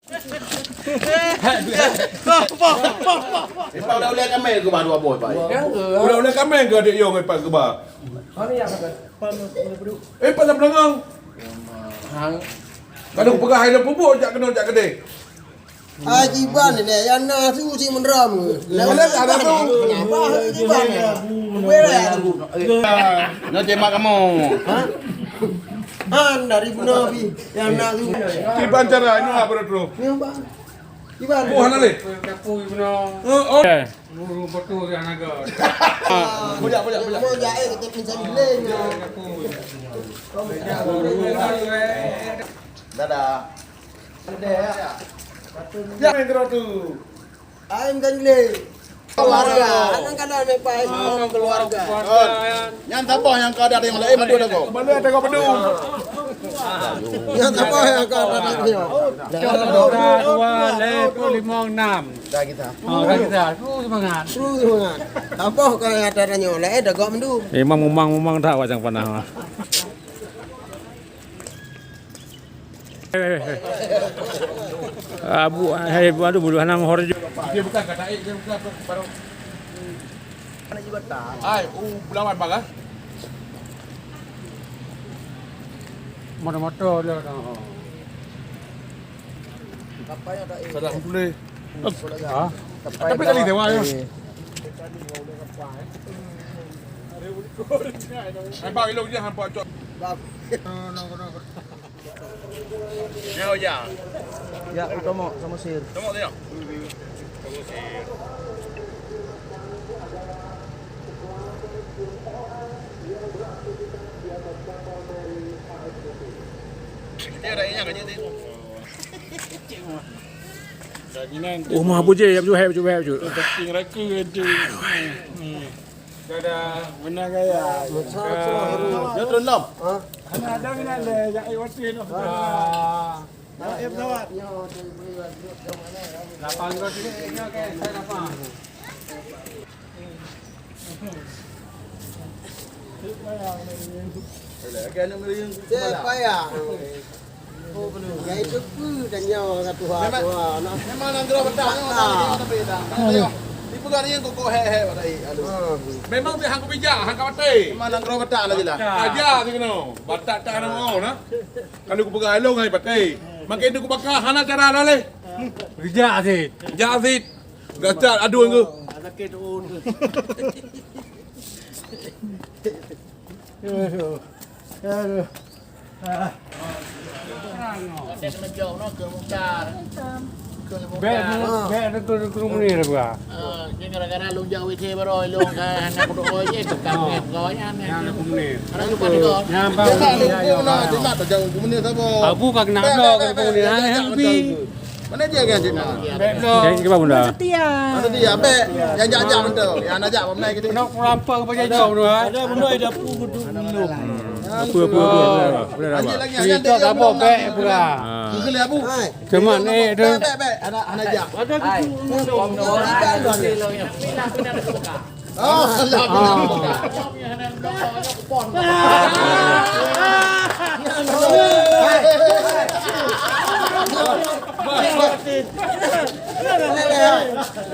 Udah lihat kami ke baru apa pak? Udah lihat kami ke dia yang pak ke bah. Pada belengang. Kadang pegah hai dah pupuk jak kena jak gede. Ajiban ni yang nak suci meneram. Mana ada tu? Kenapa ajiban? Bera tu. Nak cemak kamu. Han dari Nabi yang nak suci. Tiban cara ini apa tu? Yang bang. Iban. Oh hana le. Kapu ibno. Oh. Buru betul yang naga. Bujak. Mau jae kita pinjam beli. Dadah. Ya main terus tu. Aim kan beli. Keluarga, anak kan ada baik keluarga. Yang apa yang kau ada yang lain madu dah kau. Mana ada kau pedu? Yang apa yang kau ada dia? Dua, lepo, limong, enam. Dah kita. Oh, dah kita. Semangat. Terus semangat. Apa kau yang ada tanya oleh dah kau mendu. Memang tak wajang panah. Abu, aduh bulu hanang hor. Dia bukan kata dia bukan baru. Mana juga tak. Ai, bulawan bang ah. Motor dia. Apa yang ada? Salah boleh. Ha? Tapi kali dewa yo. Hampa ilok je hampa cok. Ya. Ya, utama sama sir. Tengok dia. Dia ada yang kan jadi. Oh, mah buje, baju hai. King reka je. Ada benar gaya. Dia turun lom. Ada benar le, jak iwatin. Ya, pesawat. Lapang kau sini, okey, saya lapang. Siapa ya? Oh belum. Ya itu pun dan nyawa satu hari. Memang nak draw petang tapi dah. Ibu kan yang kok he wadai. Aduh. Memang dia hang bijak, hang kawate. Memang nak draw petang lagi lah. Aja tu kena. Batak tak ada mau nah. Kalau aku pegang elong hai pakai. Makin aku bakar hana cara lah le. Bijak Aziz. Jazid. Gacat aduh engkau. Ada kedun. Aduh. Dia kena jauh nak ke Mungkar. Bet tu ni apa? Dia gara-gara lu jauh itu baru lu kan nak doa je tu kan goyan. Yang ni. Ada lupa ni kau. Yang bang. Dia nak jauh kemudian apa? Aku kak nak blok ke ni. Lebih. Mana dia kan cina? Bet blok. Jadi apa bunda? Ada dia be yang jajak benda. Yang nak jak benda kita. Nak rampak ke baca jauh tu ha? Ada benda ada pun minum. Apa. Lanjut lagi. Kita tak apa bet pula. Mungkin lihat bu. Cuma ni tu. Be anak jak. Ada minum. Oh,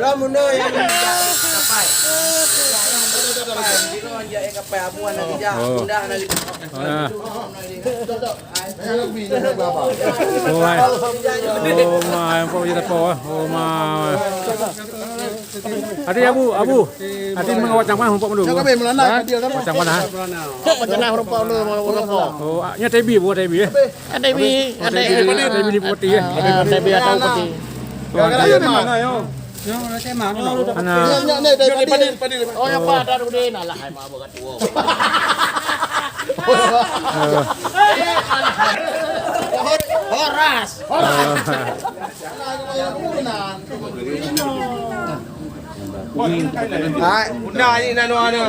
Ramuno yang kapai. Dino ya kapai abuan lagi ja. Mudah lagi. Oh my, kau jadi apa? Oh my. Adi abu. Adi mengawat yang mana humpuk dulu? Jangan be melana dia kan. Macam mana? Macam rumput lu rumput. Oh, nya tebi buat tebi. Tebi Tebi di poti ya. Tebi atau peti. Gara-gara dia mana yo? Yo, macam mana? Ana. Ni tadi. Oh, yang pada dia nak lah ai mabuk kat tu. Horas. Hai, bunda ni nanu ana.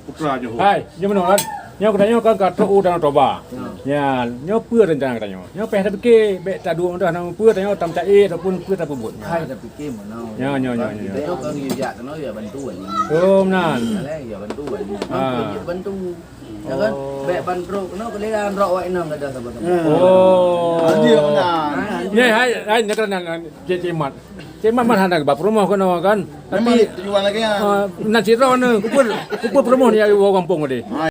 Putra je. Hai, dia mana kan? Nyo katanya kan kat tu dan toba. Ya, nyo peur rencana katanya. Nyo peh tak fikir, bet tak dua dah nang peur tanya tam tak ataupun peur tak pebut. Hai dah fikir mana. Nyo. Kita kan ya kena ya bantuan. Oh, nan. Ya bantuan. Ah. Bantu Ya kan? Bek ban truk no keliran rok wak inang kada sahabat. Oh. Dia benar. Ni hai nak cemat. Cemat man handak ba promo kono kan. Memang Tapi tujuan lagi ya. nan siro ne kupur promo ni ai wo kampung de.